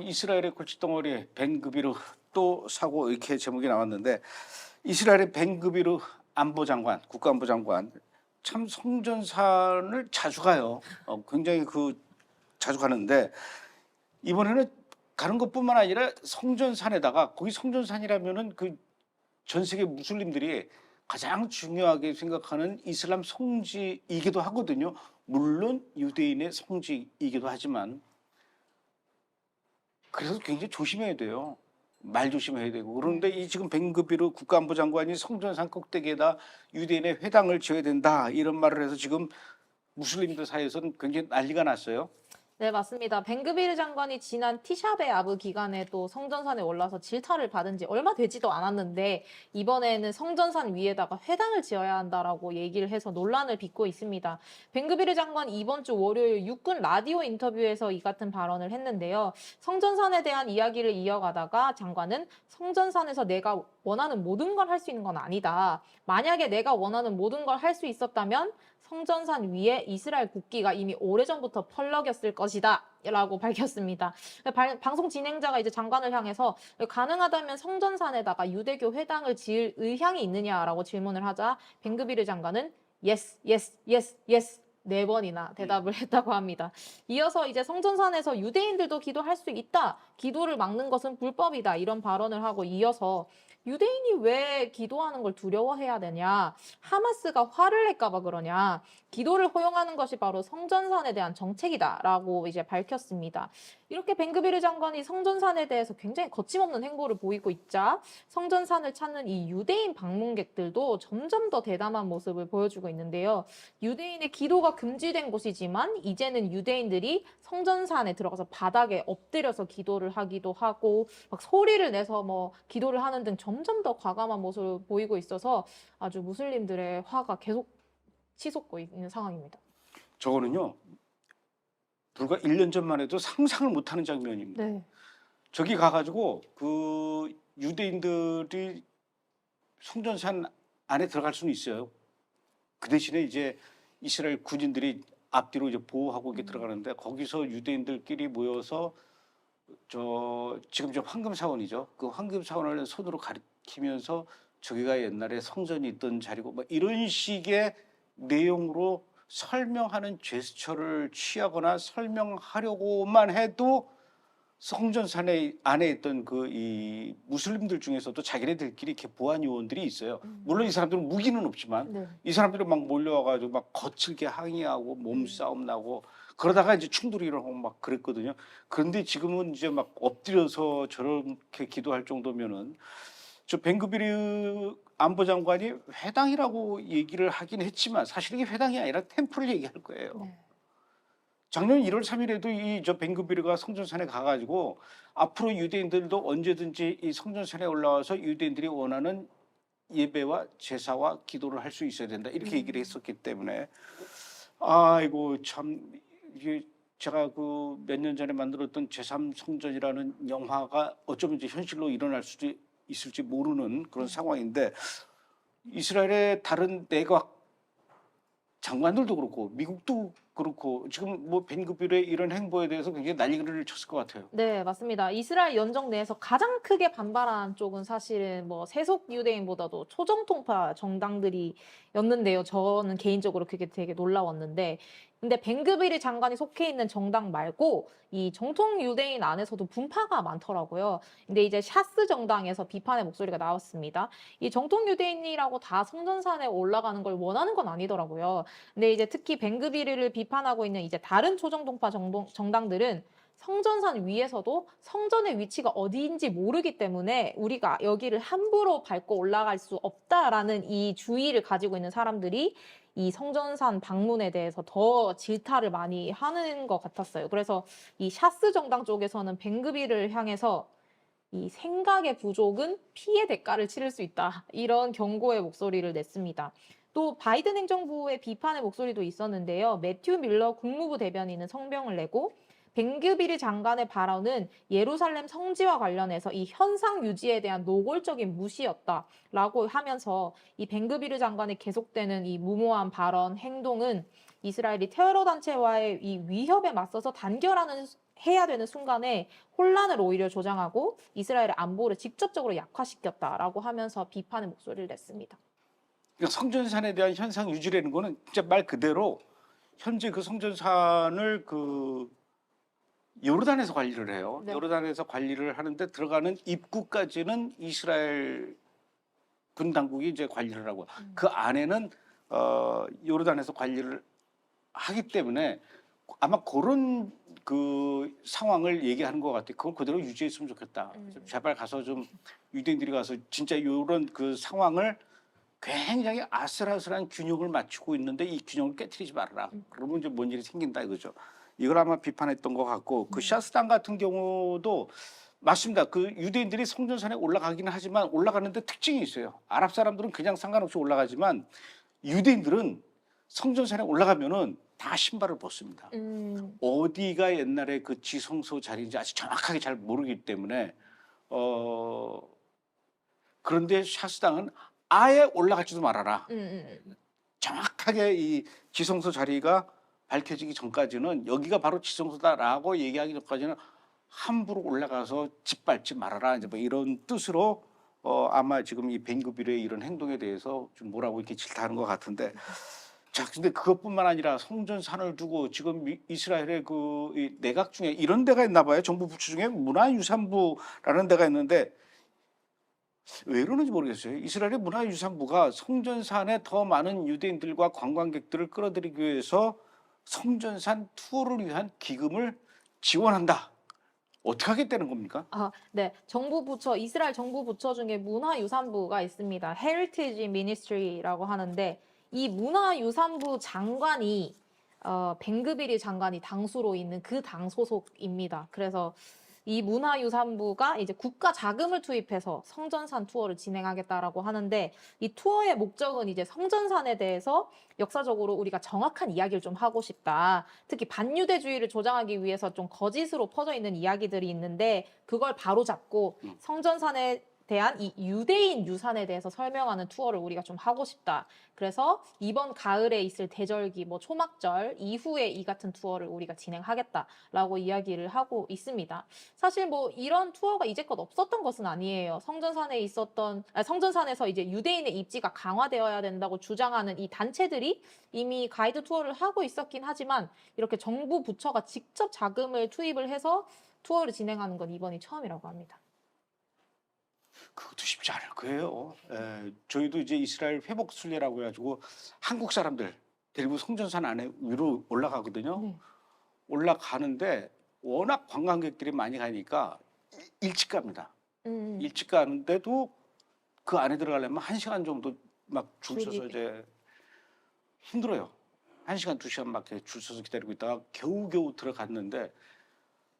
이스라엘의 골칫덩어리 벤그비르 또 사고 이렇게 제목이 나왔는데 이스라엘의 벤그비르 안보장관, 국가안보장관 참 성전산을 자주 가요. 굉장히 자주 가는데 이번에는 가는 것뿐만 아니라 성전산에다가 거기 성전산이라면은 전 세계 무슬림들이 가장 중요하게 생각하는 이슬람 성지이기도 하거든요. 물론 유대인의 성지이기도 하지만 그래서 굉장히 조심해야 돼요. 말 조심해야 되고. 그런데 이 지금 벤그비르 국가안보장관이 성전산 꼭대기에다 유대인의 회당을 지어야 된다 이런 말을 해서 지금 무슬림들 사이에서는 굉장히 난리가 났어요. 네, 맞습니다. 벤그비르 장관이 지난 티샤베 아브 기간에 또 성전산에 올라서 질타를 받은 지 얼마 되지도 않았는데 이번에는 성전산 위에다가 회당을 지어야 한다라고 얘기를 해서 논란을 빚고 있습니다. 벤그비르 장관 이번 주 월요일 육군 라디오 인터뷰에서 이 같은 발언을 했는데요. 성전산에 대한 이야기를 이어가다가 장관은 성전산에서 내가 원하는 모든 걸 할 수 있는 건 아니다. 만약에 내가 원하는 모든 걸 할 수 있었다면 성전산 위에 이스라엘 국기가 이미 오래전부터 펄럭였을 것이다 라고 밝혔습니다. 방송 진행자가 이제 장관을 향해서 가능하다면 성전산에다가 유대교 회당을 지을 의향이 있느냐라고 질문을 하자 벤그비르 장관은 yes, yes, yes, yes 4번이나 대답을 했다고 합니다. 이어서 이제 성전산에서 유대인들도 기도할 수 있다. 기도를 막는 것은 불법이다. 이런 발언을 하고 이어서 유대인이 왜 기도하는 걸 두려워해야 되냐? 하마스가 화를 낼까 봐 그러냐? 기도를 허용하는 것이 바로 성전산에 대한 정책이다라고 이제 밝혔습니다. 이렇게 벤그비르 장관이 성전산에 대해서 굉장히 거침없는 행보를 보이고 있자 성전산을 찾는 이 유대인 방문객들도 점점 더 대담한 모습을 보여주고 있는데요. 유대인의 기도가 금지된 곳이지만 이제는 유대인들이 성전산에 들어가서 바닥에 엎드려서 기도를 하기도 하고 막 소리를 내서 뭐 기도를 하는 등 점점 더 과감한 모습을 보이고 있어서 아주 무슬림들의 화가 계속 치솟고 있는 상황입니다. 저거는요. 불과 1년 전만 해도 상상을 못하는 장면입니다. 네. 저기 가가지고 유대인들이 성전산 안에 들어갈 수는 있어요. 그 대신에 이제 이스라엘 군인들이 앞뒤로 이제 보호하고 이렇게 들어가는데 거기서 유대인들끼리 모여서 지금 저 황금사원이죠. 그 황금사원을 손으로 가리키면서 저기가 옛날에 성전이 있던 자리고 뭐 이런 식의 내용으로 설명하는 제스처를 취하거나 설명하려고만 해도 성전산에 안에 있던 이 무슬림들 중에서도 자기네들끼리 이렇게 보안 요원들이 있어요. 물론 이 사람들은 무기는 없지만 네. 이 사람들이 막 몰려와가지고 막 거칠게 항의하고 몸싸움 나고 그러다가 이제 충돌이 일어나고 막 그랬거든요. 그런데 지금은 이제 막 엎드려서 저렇게 기도할 정도면은 저 벤그비르 안보장관이 회당이라고 얘기를 하긴 했지만 사실 이게 회당이 아니라 템플을 얘기할 거예요. 네. 작년 1월 3일에도 저 벤그비르가 성전산에 가가지고 앞으로 유대인들도 언제든지 이 성전산에 올라와서 유대인들이 원하는 예배와 제사와 기도를 할 수 있어야 된다 이렇게 얘기를 했었기 때문에 아이고 참 이게 제가 몇 년 전에 만들었던 제3성전이라는 영화가 어쩌면 이제 현실로 일어날 수도 있을지 모르는 그런 상황인데 이스라엘의 다른 내각 장관들도 그렇고 미국도 그렇고 지금 뭐 벤그비르의 이런 행보에 대해서 굉장히 난리를 쳤을 것 같아요. 네, 맞습니다. 이스라엘 연정 내에서 가장 크게 반발한 쪽은 사실은 뭐 세속 유대인보다도 초정통파 정당들이었는데요. 저는 개인적으로 그게 되게 놀라웠는데, 근데 벤그비르 장관이 속해 있는 정당 말고 이 정통 유대인 안에서도 분파가 많더라고요. 근데 이제 샤스 정당에서 비판의 목소리가 나왔습니다. 이 정통 유대인이라고 다 성전산에 올라가는 걸 원하는 건 아니더라고요. 근데 이제 특히 벤그비르를 비판하고 있는 이제 다른 초정통파 정당들은 성전산 위에서도 성전의 위치가 어디인지 모르기 때문에 우리가 여기를 함부로 밟고 올라갈 수 없다라는 이 주의를 가지고 있는 사람들이 이 성전산 방문에 대해서 더 질타를 많이 하는 것 같았어요. 그래서 이 샤스 정당 쪽에서는 벤그비를 향해서 이 생각의 부족은 피해 대가를 치를 수 있다. 이런 경고의 목소리를 냈습니다. 또 바이든 행정부의 비판의 목소리도 있었는데요. 매튜 밀러 국무부 대변인은 성명을 내고 벤그비르 장관의 발언은 예루살렘 성지와 관련해서 이 현상 유지에 대한 노골적인 무시였다라고 하면서 이 벤그비르 장관의 계속되는 이 무모한 발언, 행동은 이스라엘이 테러 단체와의 이 위협에 맞서서 해야 되는 순간에 혼란을 오히려 조장하고 이스라엘의 안보를 직접적으로 약화시켰다라고 하면서 비판의 목소리를 냈습니다. 그러니까 성전산에 대한 현상 유지라는 거는 진짜 말 그대로 현재 그 성전산을 그 요르단에서 관리를 해요. 네. 요르단에서 관리를 하는데 들어가는 입구까지는 이스라엘 군 당국이 이제 관리를 하고 그 안에는 요르단에서 관리를 하기 때문에 아마 그런 그 상황을 얘기하는 것 같아요. 그걸 그대로 유지했으면 좋겠다. 제발 가서 좀 유대인들이 가서 진짜 이런 그 상황을 굉장히 아슬아슬한 균형을 맞추고 있는데 이 균형을 깨트리지 말아라. 그러면 이제 뭔 일이 생긴다 이거죠. 이걸 아마 비판했던 것 같고 그 샤스당 같은 경우도 맞습니다. 그 유대인들이 성전산에 올라가기는 하지만 올라가는데 특징이 있어요. 아랍 사람들은 그냥 상관없이 올라가지만 유대인들은 성전산에 올라가면은 다 신발을 벗습니다. 어디가 옛날에 그 지성소 자리인지 아직 정확하게 잘 모르기 때문에 그런데 샤스당은 아예 올라가지도 말아라. 정확하게 이 지성소 자리가 밝혀지기 전까지는 여기가 바로 지성소다라고 얘기하기 전까지는 함부로 올라가서 짓밟지 말아라. 이제 뭐 이런 뜻으로 아마 지금 이 벤그비르의 이런 행동에 대해서 좀 뭐라고 이렇게 질타하는 것 같은데. 자, 근데 그것뿐만 아니라 성전산을 두고 지금 이스라엘의 그 이 내각 중에 이런 데가 있나 봐요. 정부 부처 중에 문화유산부라는 데가 있는데 왜 그러는지 모르겠어요. 이스라엘의 문화유산부가 성전산에 더 많은 유대인들과 관광객들을 끌어들이기 위해서 성전산 투어를 위한 기금을 지원한다. 어떻게 하겠다는 겁니까? 네. 이스라엘 정부 부처 중에 문화유산부가 있습니다. Heritage Ministry라고 하는데 이 문화유산부 장관이 벤그비리 장관이 당수로 있는 그 당 소속입니다. 그래서 이 문화유산부가 이제 국가 자금을 투입해서 성전산 투어를 진행하겠다라고 하는데 이 투어의 목적은 이제 성전산에 대해서 역사적으로 우리가 정확한 이야기를 좀 하고 싶다. 특히 반유대주의를 조장하기 위해서 좀 거짓으로 퍼져 있는 이야기들이 있는데 그걸 바로잡고 성전산에 대한 이 유대인 유산에 대해서 설명하는 투어를 우리가 좀 하고 싶다. 그래서 이번 가을에 있을 대절기, 뭐 초막절 이후에 이 같은 투어를 우리가 진행하겠다라고 이야기를 하고 있습니다. 사실 뭐 이런 투어가 이제껏 없었던 것은 아니에요. 성전산에서 이제 유대인의 입지가 강화되어야 된다고 주장하는 이 단체들이 이미 가이드 투어를 하고 있었긴 하지만 이렇게 정부 부처가 직접 자금을 투입을 해서 투어를 진행하는 건 이번이 처음이라고 합니다. 그것도 쉽지 않을 거예요. 저희도 이제 이스라엘 회복 순례라고 해가지고 한국 사람들 데리고 성전산 안에 위로 올라가거든요. 네. 올라가는데 워낙 관광객들이 많이 가니까 일찍 갑니다. 음. 일찍 가는데도 그 안에 들어가려면 1시간 정도 막 줄 서서 줄이. 이제 힘들어요. 1시간, 2시간 막 줄 서서 기다리고 있다가 겨우겨우 들어갔는데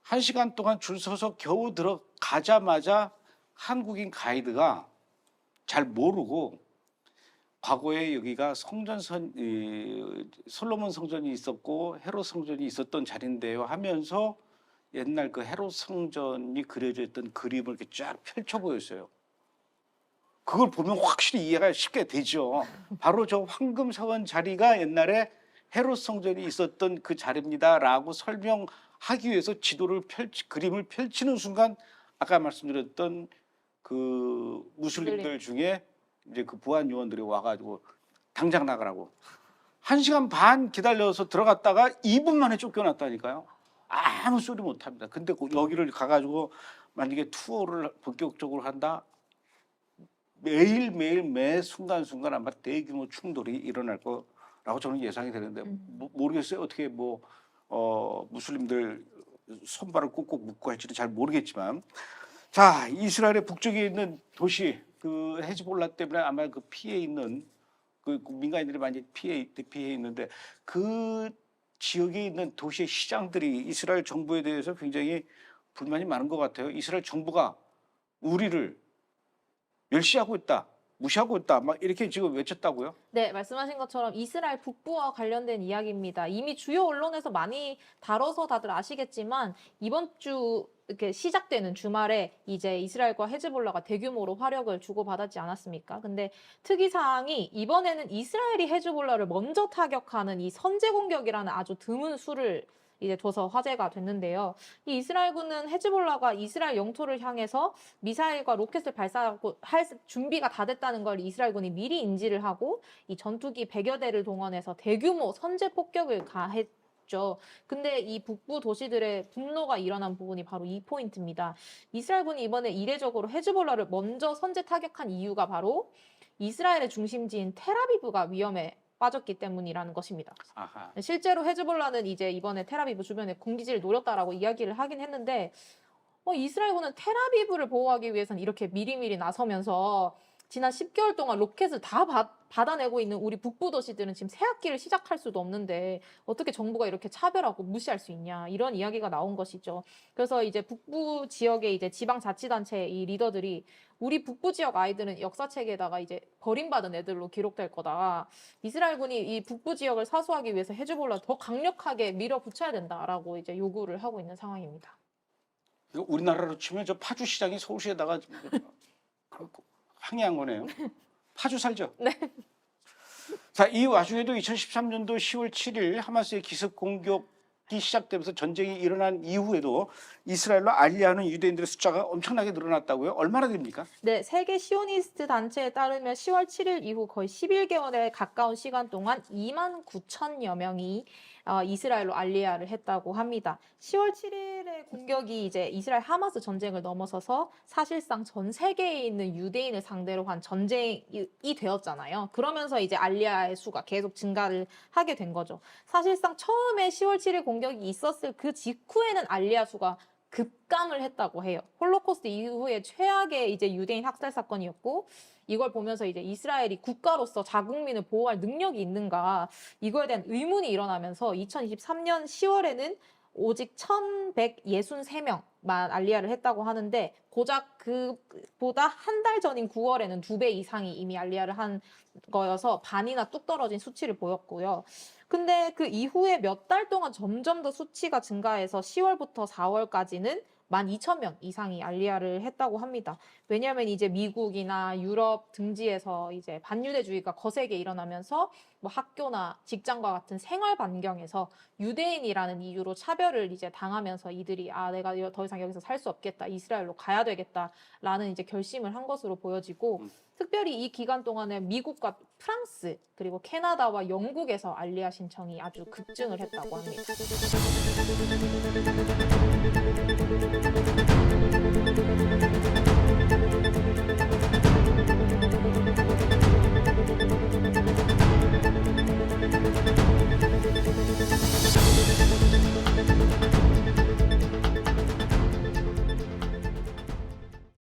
1시간 동안 줄 서서 겨우 들어가자마자 한국인 가이드가 잘 모르고 과거에 여기가 솔로몬 성전이 있었고 헤롯 성전이 있었던 자리인데요 하면서 옛날 그 헤롯 성전이 그려져 있던 그림을 이렇게 쫙 펼쳐 보였어요. 그걸 보면 확실히 이해가 쉽게 되죠. 바로 저 황금사원 자리가 옛날에 헤롯 성전이 있었던 그 자리입니다라고 설명하기 위해서 그림을 펼치는 순간 아까 말씀드렸던 그 무슬림들 중에 이제 그 보안 요원들이 와가지고 당장 나가라고 1시간 반 기다려서 들어갔다가 2분 만에 쫓겨났다니까요. 아무 소리 못 합니다. 근데 여기를 가가지고 만약에 투어를 본격적으로 한다 매일매일 매 순간순간 아마 대규모 충돌이 일어날 거라고 저는 예상이 되는데 모르겠어요. 어떻게 무슬림들 손발을 꾹꾹 묶고 할지도 잘 모르겠지만 자, 이스라엘의 북쪽에 있는 도시 그 헤즈볼라 때문에 아마 그 피해 있는 그 민간인들이 많이 피해 있는데 그 지역에 있는 도시의 시장들이 이스라엘 정부에 대해서 굉장히 불만이 많은 것 같아요. 이스라엘 정부가 우리를 멸시하고 있다, 무시하고 있다, 막 이렇게 지금 외쳤다고요? 네, 말씀하신 것처럼 이스라엘 북부와 관련된 이야기입니다. 이미 주요 언론에서 많이 다뤄서 다들 아시겠지만 이번 주 이렇게 시작되는 주말에 이제 이스라엘과 헤즈볼라가 대규모로 화력을 주고받았지 않았습니까? 근데 특이사항이 이번에는 이스라엘이 헤즈볼라를 먼저 타격하는 이 선제 공격이라는 아주 드문 수를 이제 둬서 화제가 됐는데요. 이 이스라엘군은 헤즈볼라가 이스라엘 영토를 향해서 미사일과 로켓을 발사하고 할 준비가 다 됐다는 걸 이스라엘군이 미리 인지를 하고 이 전투기 100여 대를 동원해서 대규모 선제 폭격을 가했죠. 근데 이 북부 도시들의 분노가 일어난 부분이 바로 이 포인트입니다. 이스라엘군이 이번에 이례적으로 헤즈볼라를 먼저 선제 타격한 이유가 바로 이스라엘의 중심지인 텔아비브가 위험에 빠졌기 때문이라는 것입니다. 아하. 실제로 헤즈볼라는 이제 이번에 텔아비브 주변에 공기지를 노렸다라고 이야기를 하긴 했는데 이스라엘군은 텔아비브를 보호하기 위해서는 이렇게 미리미리 나서면서 지난 10개월 동안 로켓을 다 받아내고 있는 우리 북부 도시들은 지금 새 학기를 시작할 수도 없는데 어떻게 정부가 이렇게 차별하고 무시할 수 있냐 이런 이야기가 나온 것이죠. 그래서 이제 북부 지역의 이제 지방자치단체 이 리더들이 우리 북부 지역 아이들은 역사책에다가 이제 버림받은 애들로 기록될 거다. 이스라엘군이 이 북부 지역을 사수하기 위해서 헤즈볼라 더 강력하게 밀어붙여야 된다라고 이제 요구를 하고 있는 상황입니다. 이거 우리나라로 치면 저 파주시장이 서울시에다가 항의한 거네요. 파주 살죠? 네. 자, 이 와중에도 2013년도 10월 7일 하마스의 기습 공격이 시작되면서 전쟁이 일어난 이후에도 이스라엘로 알리하는 유대인들의 숫자가 엄청나게 늘어났다고요? 얼마나 됩니까? 네, 세계 시오니스트 단체에 따르면 10월 7일 이후 거의 11개월에 가까운 시간 동안 2만 9천여 명이 이스라엘로 알리야를 했다고 합니다. 10월 7일의 공격이 이제 이스라엘 하마스 전쟁을 넘어서서 사실상 전 세계에 있는 유대인을 상대로 한 전쟁이 되었잖아요. 그러면서 이제 알리야의 수가 계속 증가를 하게 된 거죠. 사실상 처음에 10월 7일 공격이 있었을 그 직후에는 알리야 수가 급감을 했다고 해요. 홀로코스트 이후에 최악의 이제 유대인 학살 사건이었고 이걸 보면서 이제 이스라엘이 국가로서 자국민을 보호할 능력이 있는가 이거에 대한 의문이 일어나면서 2023년 10월에는 오직 1,163명만 알리야를 했다고 하는데 고작 그보다 한 달 전인 9월에는 2배 이상이 이미 알리야를 한 거여서 반이나 뚝 떨어진 수치를 보였고요. 근데 그 이후에 몇 달 동안 점점 더 수치가 증가해서 10월부터 4월까지는 12,000명 이상이 알리야를 했다고 합니다. 왜냐하면 이제 미국이나 유럽 등지에서 이제 반유대주의가 거세게 일어나면서 뭐 학교나 직장과 같은 생활 반경에서 유대인이라는 이유로 차별을 이제 당하면서 이들이 내가 더 이상 여기서 살 수 없겠다. 이스라엘로 가야 되겠다라는 이제 결심을 한 것으로 보여지고 특별히 이 기간 동안에 미국과 프랑스 그리고 캐나다와 영국에서 알리야 신청이 아주 급증을 했다고 합니다.